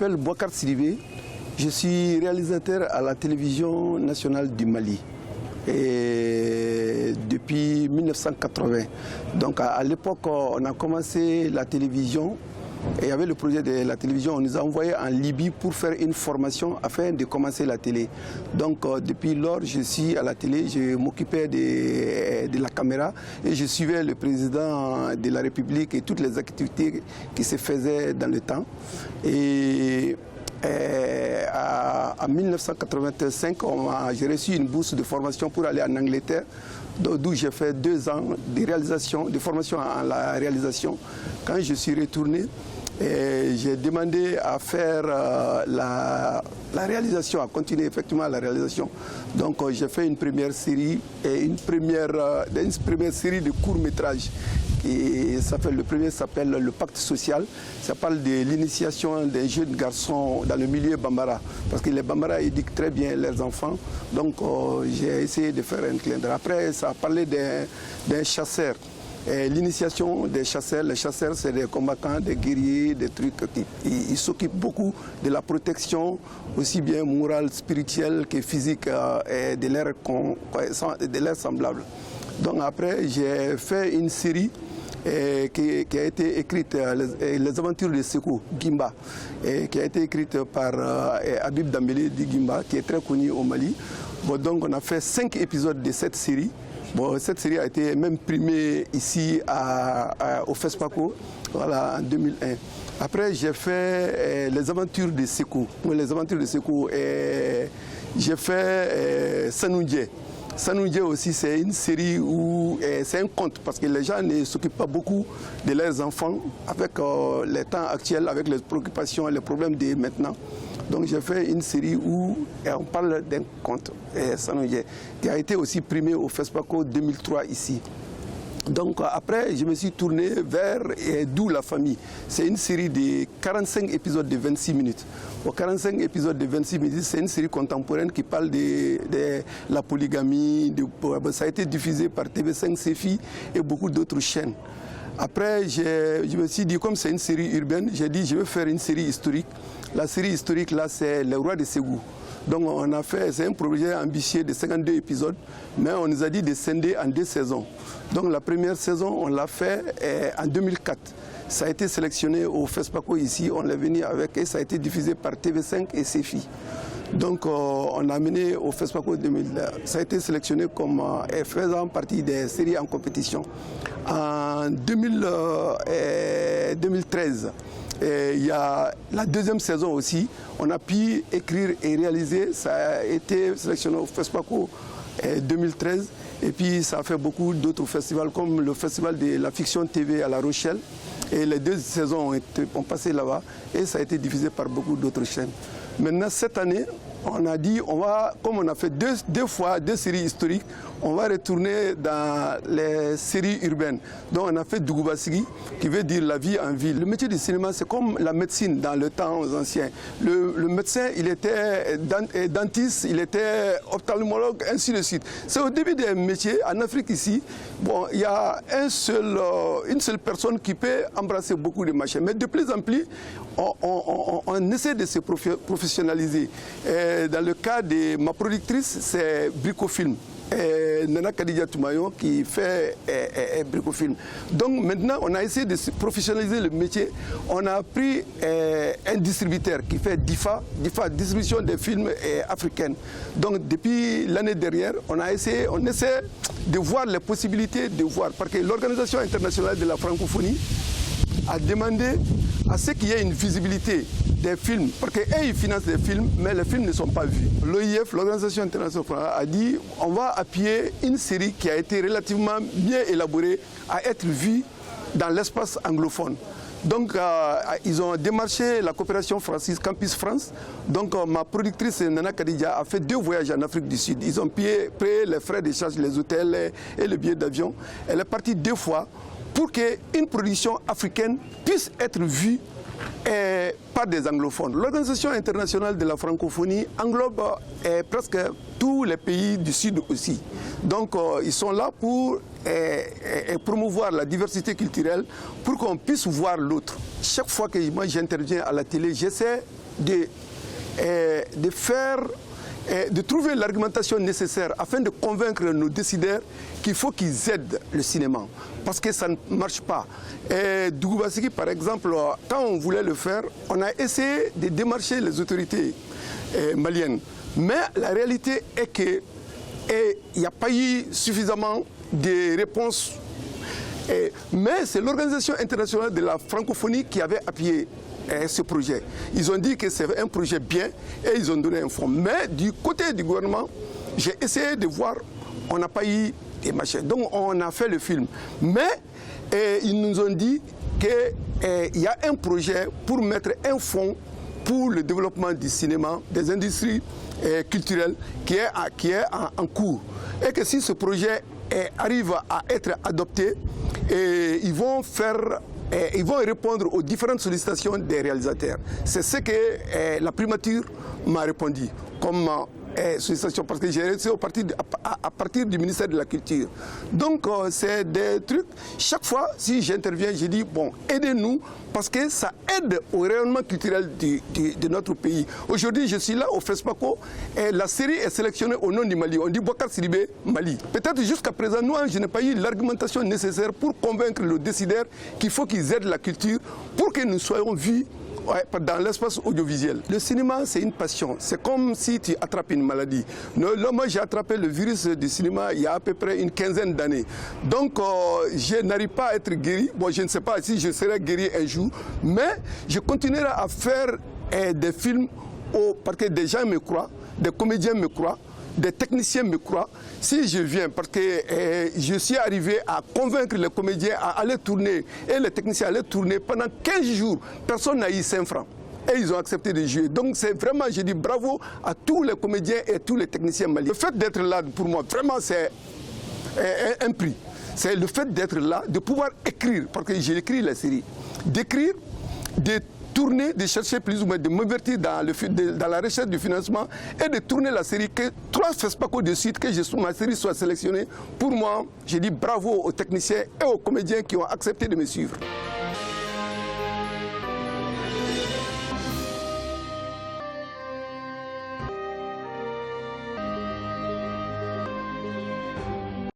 m'appelle Bouakar Sidibé. Je suis réalisateur à la télévision nationale du Mali. Et depuis 1980. Donc à l'époque, on a commencé la télévision. Et il y avait le projet de la télévision, on nous a envoyés en Libye pour faire une formation afin de commencer la télé. Donc depuis lors, je suis à la télé, je m'occupais de la caméra et je suivais le président de la République et toutes les activités qui se faisaient dans le temps. Et en 1985, j'ai reçu une bourse de formation pour aller en Angleterre, d'où j'ai fait 2 ans de formation à la réalisation. Quand je suis retourné, j'ai demandé à faire la réalisation, à continuer effectivement la réalisation. Donc j'ai fait une première série, une première série de courts-métrages. Le premier s'appelle Le Pacte Social. Ça parle de l'initiation des jeunes garçons dans le milieu Bambara. Parce que les Bambara éduquent très bien leurs enfants. Donc j'ai essayé de faire un clin d'œil. Après, ça a parlé d'un chasseur. L'initiation des chasseurs. Les chasseurs, c'est des combattants, des guerriers, des trucs. Ils s'occupent beaucoup de la protection, aussi bien morale, spirituelle que physique, et de leurs semblables. Donc après, j'ai fait une série qui a été écrite, Les Aventures de Sékou, Gimba, qui a été écrite par Habib Dambélé di Gimba, qui est très connu au Mali. Bon, donc on a fait 5 épisodes de cette série. Bon, cette série a été même primée ici au FESPACO, voilà, en 2001. Après, j'ai fait Les Aventures de Sékou. Les Aventures de Sékou, j'ai fait Sanoundje. Sanoundje aussi, c'est une série où c'est un conte, parce que les gens ne s'occupent pas beaucoup de leurs enfants avec les temps actuels, avec les préoccupations, les problèmes de maintenant. Donc j'ai fait une série où on parle d'un conte, Sanoundje, qui a été aussi primé au FESPACO 2003 ici. Donc après, je me suis tourné vers D'où la famille. C'est une série de 45 épisodes de 26 minutes. 45 épisodes de 26 minutes, c'est une série contemporaine qui parle de la polygamie. Ça a été diffusé par TV5 Sefi et beaucoup d'autres chaînes. Après, je me suis dit, comme c'est une série urbaine, j'ai dit je vais faire une série historique. La série historique, là, c'est Le Roi de Ségou. Donc on a fait, c'est un projet ambitieux de 52 épisodes, mais on nous a dit de scinder en 2 saisons. Donc la première saison, on l'a fait en 2004. Ça a été sélectionné au FESPACO ici, on l'a venu avec et ça a été diffusé par TV5 et Sefi. Donc on a amené au FESPACO 2000. Ça a été sélectionné comme faisant partie des séries en compétition. En 2013, il y a la 2e saison aussi. On a pu écrire et réaliser. Ça a été sélectionné au FESPACO 2013. Et puis ça a fait beaucoup d'autres festivals comme le festival de la fiction TV à La Rochelle. Et les 2 saisons ont passé là-bas et ça a été diffusé par beaucoup d'autres chaînes. Maintenant, cette année, on a dit, comme on a fait 2 fois 2 séries historiques, on va retourner dans les séries urbaines. Donc on a fait Dougoubasigi, qui veut dire la vie en ville. Le métier du cinéma, c'est comme la médecine dans le temps ancien. Le médecin, il était dentiste, il était ophtalmologue, ainsi de suite. C'est au début des métiers, en Afrique ici, bon, il y a une seule personne qui peut embrasser beaucoup de machins. Mais de plus en plus, on essaie de se professionnaliser. Et dans le cas de ma productrice, c'est Bricofilm. Nana Kadija Toumayon qui fait Bricofilm. Donc maintenant, on a essayé de professionnaliser le métier. On a pris un distributeur qui fait DIFA, distribution des films africains. Donc depuis l'année dernière, on essaie de voir les possibilités de voir. Parce que l'Organisation internationale de la francophonie a demandé à ce qu'il y ait une visibilité des films, parce qu'eux, ils financent des films, mais les films ne sont pas vus. L'OIF, l'Organisation internationale, a dit on va appuyer une série qui a été relativement bien élaborée à être vue dans l'espace anglophone. Donc, ils ont démarché la coopération française, Campus France. Donc, ma productrice, Nana Kadija, a fait 2 voyages en Afrique du Sud. Ils ont payé les frais de charge, les hôtels et le billet d'avion. Elle est partie 2 fois pour qu'une production africaine puisse être vue par des anglophones. L'Organisation internationale de la francophonie englobe presque tous les pays du Sud aussi. Donc ils sont là pour promouvoir la diversité culturelle, pour qu'on puisse voir l'autre. Chaque fois que moi j'interviens à la télé, j'essaie de trouver l'argumentation nécessaire afin de convaincre nos décideurs qu'il faut qu'ils aident le cinéma, parce que ça ne marche pas. Dougou Bassiki, par exemple, quand on voulait le faire, on a essayé de démarcher les autorités maliennes. Mais la réalité est qu'il n'y a pas eu suffisamment de réponses. Mais c'est l'Organisation internationale de la francophonie qui avait appuyé ce projet. Ils ont dit que c'est un projet bien et ils ont donné un fonds. Mais du côté du gouvernement, j'ai essayé de voir, on n'a pas eu des machins. Donc on a fait le film. Mais ils nous ont dit qu'il y a un projet pour mettre un fonds pour le développement du cinéma, des industries culturelles qui est en cours. Et que si ce projet arrive à être adopté, ils vont répondre aux différentes sollicitations des réalisateurs. C'est ce que la primature m'a répondu comme sollicitation, parce que j'ai reçu à partir du ministère de la Culture. Donc c'est des trucs, chaque fois si j'interviens, je dis bon, aidez-nous, parce que ça aide au rayonnement culturel de notre pays. Aujourd'hui, je suis là au FESPACO et la série est sélectionnée au nom du Mali. On dit Boubacar Sidibé, Mali. Peut-être jusqu'à présent, nous, je n'ai pas eu l'argumentation nécessaire pour convaincre les décideurs qu'il faut qu'ils aident la culture pour que nous soyons vus dans l'espace audiovisuel. Le cinéma, c'est une passion. C'est comme si tu attrapes une maladie. Moi, j'ai attrapé le virus du cinéma il y a à peu près une quinzaine d'années. Donc, je n'arrive pas à être guéri. Bon, je ne sais pas si je serai guéri un jour, mais je continuerai à faire des films parce que des gens me croient, des comédiens me croient, des techniciens me croient. Si je viens, parce que je suis arrivé à convaincre les comédiens à aller tourner et les techniciens à aller tourner pendant 15 jours, personne n'a eu 5 francs. Et ils ont accepté de jouer. Donc c'est vraiment, je dis bravo à tous les comédiens et tous les techniciens maliens. Le fait d'être là, pour moi, vraiment c'est un prix. C'est le fait d'être là, de pouvoir écrire, parce que j'ai écrit la série, d'écrire, de tourner, de chercher plus ou moins, de m'invertir dans la recherche du financement et de tourner la série, que 3 FESPACO de suite, que ma série soit sélectionnée. Pour moi, je dis bravo aux techniciens et aux comédiens qui ont accepté de me suivre.